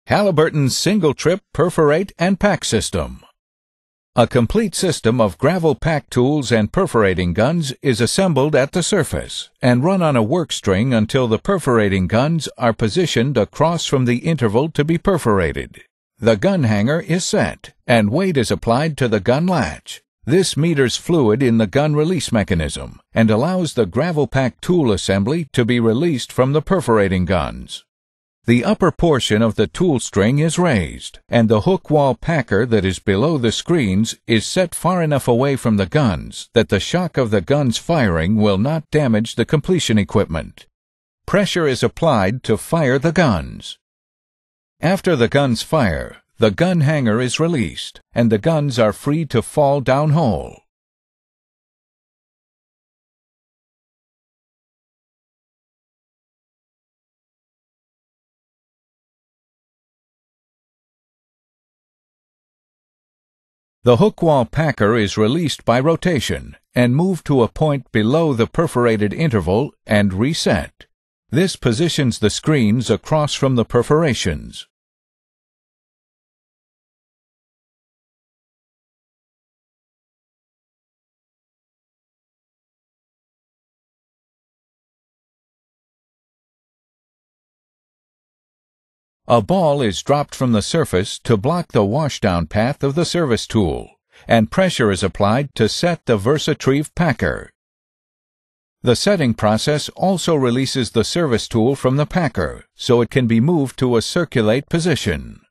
Halliburton's single-trip perforate and pack system. A complete system of gravel pack tools and perforating guns is assembled at the surface and run on a work string until the perforating guns are positioned across from the interval to be perforated. The gun hanger is set, and weight is applied to the gun latch. This meters fluid in the gun release mechanism and allows the gravel pack tool assembly to be released from the perforating guns. The upper portion of the tool string is raised, and the hook wall packer that is below the screens is set far enough away from the guns that the shock of the gun's firing will not damage the completion equipment. Pressure is applied to fire the guns. After the guns fire, the gun hanger is released, and the guns are free to fall downhole. The hook wall packer is released by rotation and moved to a point below the perforated interval and reset. This positions the screens across from the perforations. A ball is dropped from the surface to block the washdown path of the service tool, and pressure is applied to set the Versatrieve packer. The setting process also releases the service tool from the packer, so it can be moved to a circulate position.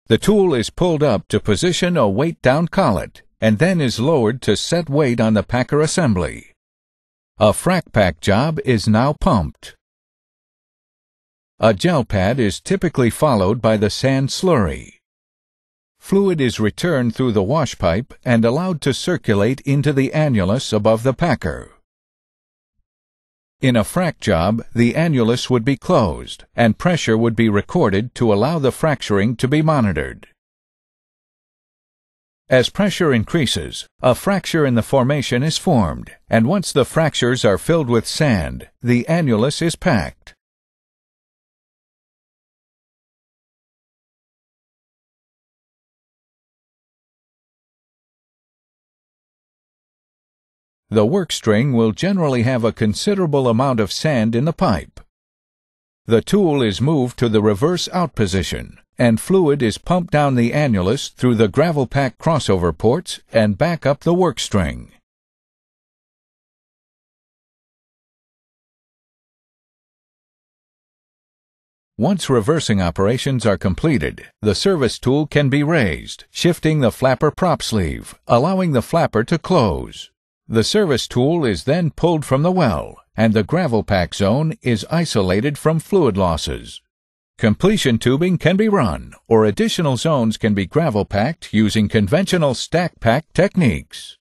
The tool is pulled up to position a weight-down collet, and then is lowered to set weight on the packer assembly. A frac pack job is now pumped. A gel pad is typically followed by the sand slurry. Fluid is returned through the wash pipe and allowed to circulate into the annulus above the packer. In a frac job, the annulus would be closed, and pressure would be recorded to allow the fracturing to be monitored. As pressure increases, a fracture in the formation is formed, and once the fractures are filled with sand, the annulus is packed. The work string will generally have a considerable amount of sand in the pipe. The tool is moved to the reverse out position, and fluid is pumped down the annulus through the gravel pack crossover ports and back up the work string. Once reversing operations are completed, the service tool can be raised, shifting the flapper prop sleeve, allowing the flapper to close. The service tool is then pulled from the well, and the gravel pack zone is isolated from fluid losses. Completion tubing can be run, or additional zones can be gravel packed using conventional stack pack techniques.